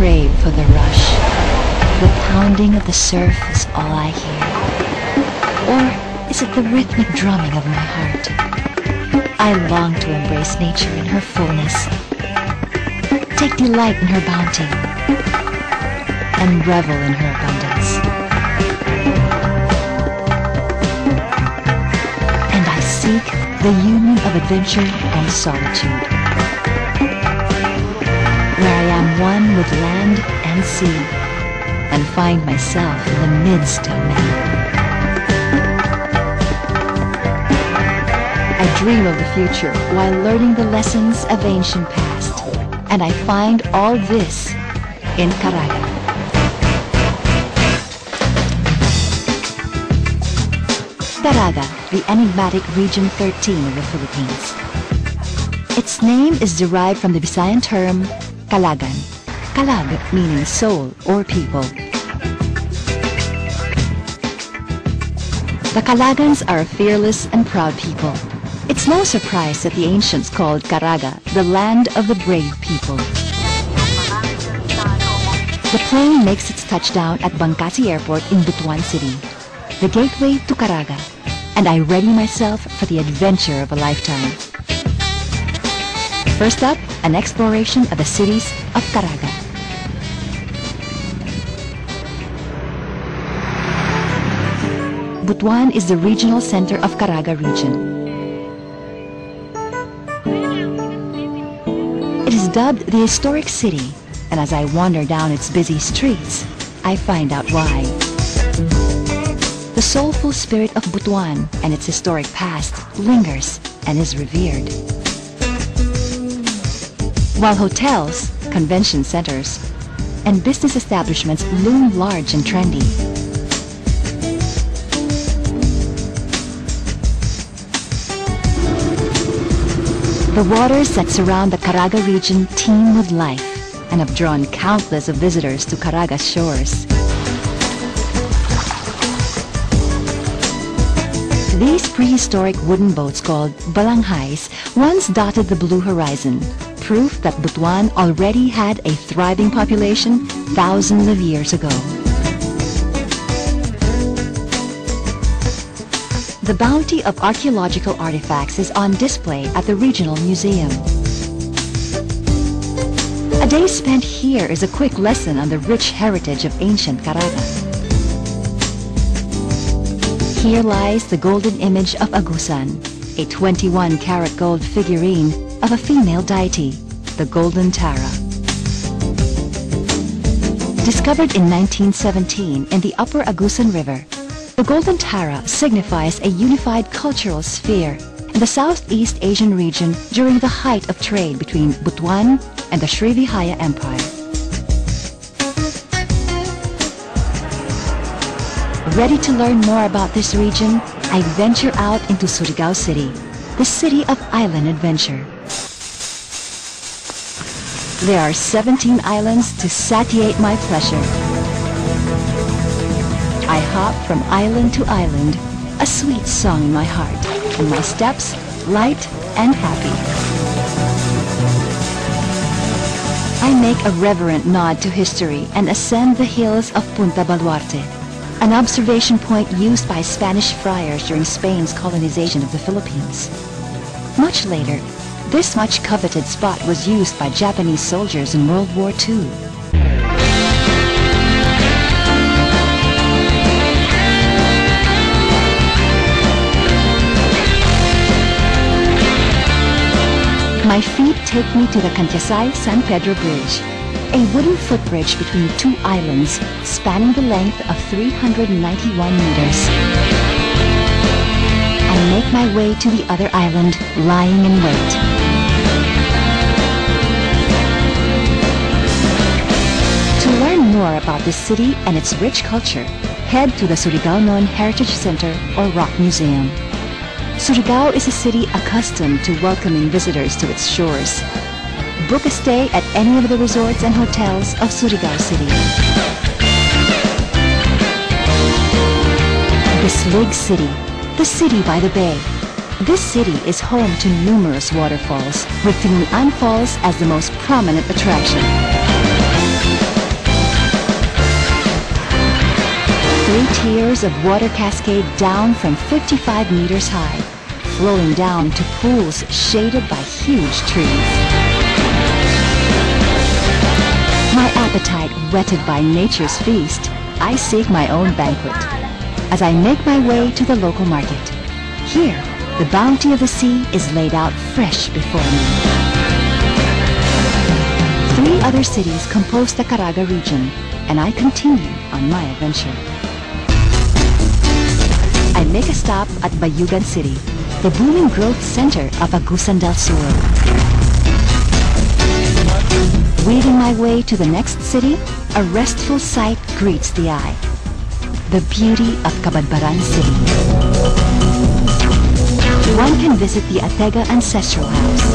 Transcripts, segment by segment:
crave for the rush. The pounding of the surf is all I hear. Or is it the rhythmic drumming of my heart? I long to embrace nature in her fullness, take delight in her bounty, and revel in her abundance. And I seek the union of adventure and solitude, where I am one with land and sea, and find myself in the midst of men. I dream of the future while learning the lessons of ancient past, and I find all this in Caraga. Caraga, the enigmatic region 13 of the Philippines. Its name is derived from the Visayan term Kalagan. Kalag meaning soul or people. The Kalagans are a fearless and proud people. It's no surprise that the ancients called Caraga the land of the brave people. The plane makes its touchdown at Bangkasi Airport in Butuan City, the gateway to Caraga, and I ready myself for the adventure of a lifetime. First up, an exploration of the cities of Caraga. Butuan is the regional center of Caraga region. It is dubbed the historic city, and as I wander down its busy streets, I find out why. The soulful spirit of Butuan and its historic past lingers and is revered. While hotels, convention centers, and business establishments loom large and trendy, the waters that surround the Caraga region teem with life and have drawn countless of visitors to Caraga's shores. These prehistoric wooden boats called balanghays once dotted the blue horizon, proof that Butuan already had a thriving population thousands of years ago. The bounty of archaeological artifacts is on display at the Regional Museum. A day spent here is a quick lesson on the rich heritage of ancient Caraga. Here lies the golden image of Agusan, a 21-karat gold figurine of a female deity, the Golden Tara. Discovered in 1917 in the upper Agusan River, the Golden Tara signifies a unified cultural sphere in the Southeast Asian region during the height of trade between Butuan and the Srivijaya Empire. Ready to learn more about this region? I venture out into Surigao City, the city of island adventure. There are 17 islands to satiate my pleasure. I hop from island to island, a sweet song in my heart, and my steps light and happy. I make a reverent nod to history and ascend the hills of Punta Baluarte, an observation point used by Spanish friars during Spain's colonization of the Philippines. Much later, this much coveted spot was used by Japanese soldiers in World War II. My feet take me to the Cantiasay-San Pedro Bridge, a wooden footbridge between two islands spanning the length of 391 meters. I make my way to the other island, lying in wait. To learn more about this city and its rich culture, head to the Surigao Noon Heritage Center or Rock Museum. Surigao is a city accustomed to welcoming visitors to its shores. Book a stay at any of the resorts and hotels of Surigao City. Bislig City, the city by the bay. This city is home to numerous waterfalls, with Tinuan Falls as the most prominent attraction. Three tiers of water cascade down from 55 meters high, flowing down into pools shaded by huge trees. My appetite whetted by nature's feast, I seek my own banquet as I make my way to the local market. Here, the bounty of the sea is laid out fresh before me. 3 other cities compose the Caraga region, and I continue on my adventure. I make a stop at Bayugan City, the booming growth center of Agusan del Sur. Weaving my way to the next city, a restful sight greets the eye. The beauty of Cabadbaran City. One can visit the Atega Ancestral House,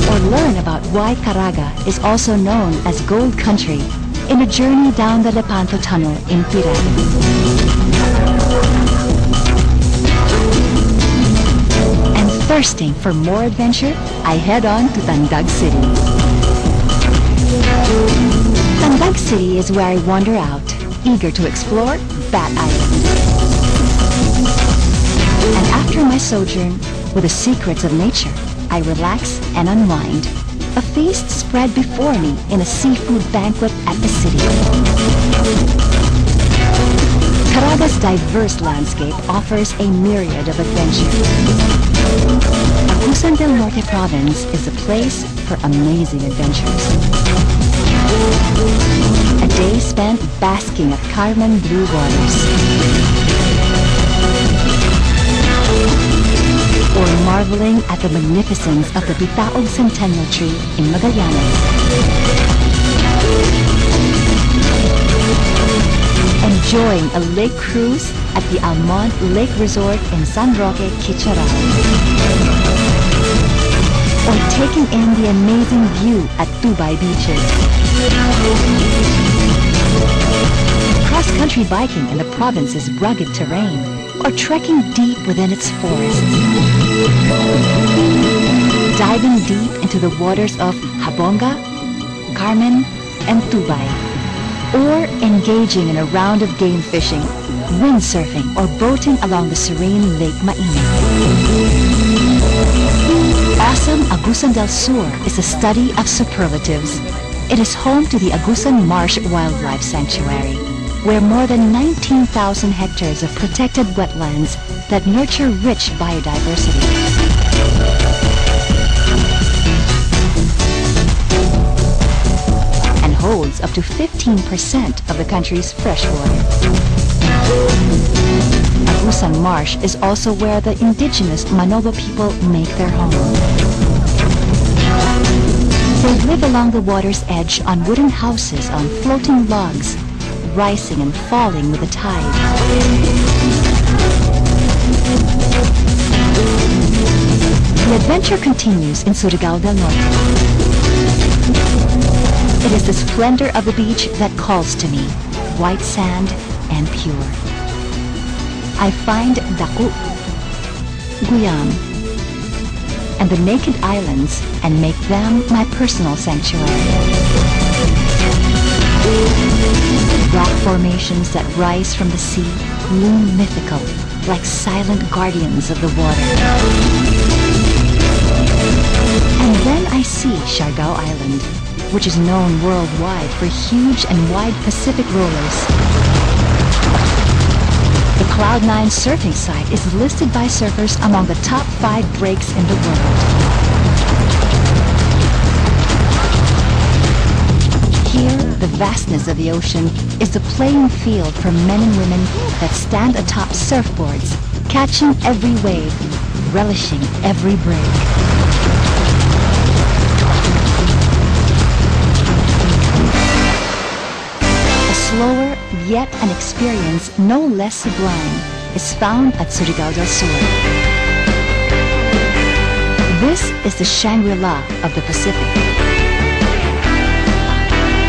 or learn about why Caraga is also known as Gold Country in a journey down the Lepanto Tunnel in Pirag. And thirsting for more adventure, I head on to Tandag City. Tandag City is where I wander out, eager to explore Bat Island. And after my sojourn with the secrets of nature, I relax and unwind. A feast spread before me in a seafood banquet at the city. Caraga's diverse landscape offers a myriad of adventures. Agusan del Norte province is a place for amazing adventures. A day spent basking at Carmen blue waters, or marveling at the magnificence of the Bitaog Centennial Tree in Magallanes. Enjoying a lake cruise at the Almont Lake Resort in San Roque, Quicharao. Or taking in the amazing view at Tubay beaches. Cross-country biking in the province's rugged terrain, or trekking deep within its forests. Diving deep into the waters of Habonga, Carmen, and Tubay. Or engaging in a round of game fishing, windsurfing, or boating along the serene Lake Mainit. Awesome Agusan del Sur is a study of superlatives. It is home to the Agusan Marsh Wildlife Sanctuary, where more than 19,000 hectares of protected wetlands that nurture rich biodiversity. And holds up to 15% of the country's freshwater. Agusan Marsh is also where the indigenous Manobo people make their home. They live along the water's edge on wooden houses on floating logs, rising and falling with the tide. The adventure continues in Surigao del Norte. It is the splendor of the beach that calls to me, white sand and pure. I find Daku, Guyam, and the naked islands and make them my personal sanctuary. Rock formations that rise from the sea loom mythical, like silent guardians of the water. And then I see Siargao Island, which is known worldwide for huge and wide Pacific rollers. The Cloud9 surfing site is listed by surfers among the top 5 breaks in the world. Here, the vastness of the ocean is the playing field for men and women that stand atop surfboards, catching every wave, relishing every break. Slower, yet an experience no less sublime, is found at Surigao del Sur. This is the Shangri-La of the Pacific.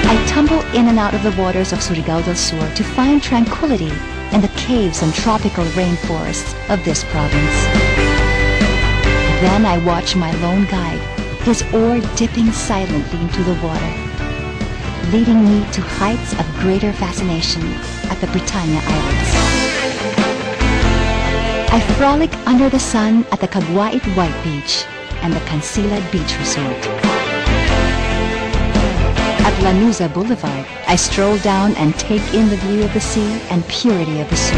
I tumble in and out of the waters of Surigao del Sur to find tranquility in the caves and tropical rainforests of this province. Then I watch my lone guide, his oar dipping silently into the water. leading me to heights of greater fascination at the Britannia Islands. I frolic under the sun at the Caguait White Beach and the Cansilad Beach Resort. At Lanuza Boulevard, I stroll down and take in the view of the sea and purity of the surf.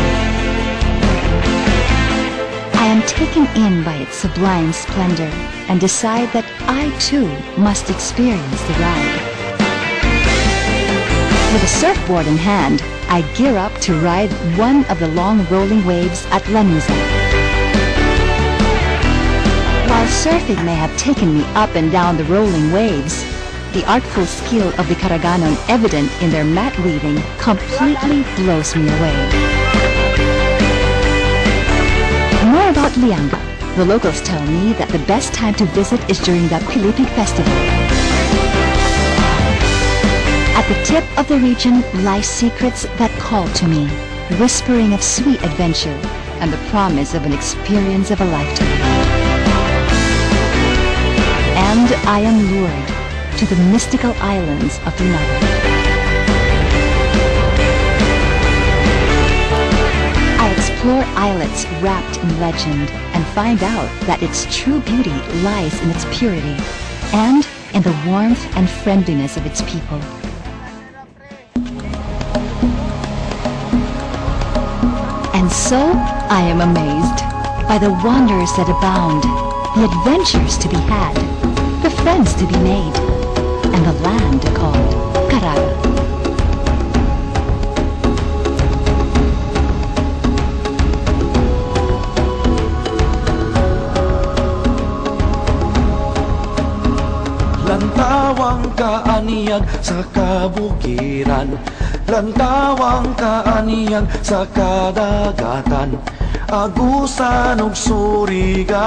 I am taken in by its sublime splendor and decide that I too must experience the ride. With a surfboard in hand, I gear up to ride one of the long rolling waves at Lanuza. While surfing may have taken me up and down the rolling waves, the artful skill of the Caraganon evident in their mat weaving completely blows me away. More about Lianga. The locals tell me that the best time to visit is during the Pilipig Festival. At the tip of the region lie secrets that call to me, whispering of sweet adventure and the promise of an experience of a lifetime. And I am lured to the mystical islands of Lunala. I explore islets wrapped in legend and find out that its true beauty lies in its purity and in the warmth and friendliness of its people. And so I am amazed by the wonders that abound, the adventures to be had, the friends to be made, and the land called Caraga. Lantawang kaaniyag sa kabukiran, lantawang kaaniyag sa kadagatan, agusan ug Surigao,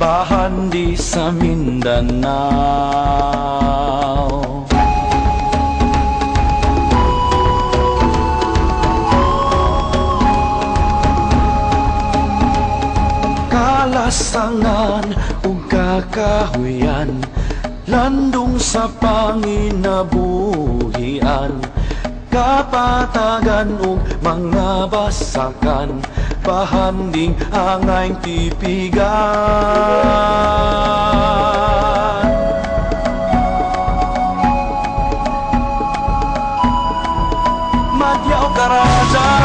bahan di sa Mindanao. Kalasangan ug kakahuyan, landong sa panginabuhian, kapatagan ug mga basakan, bahanding angay tipigan. Madyaw Karaja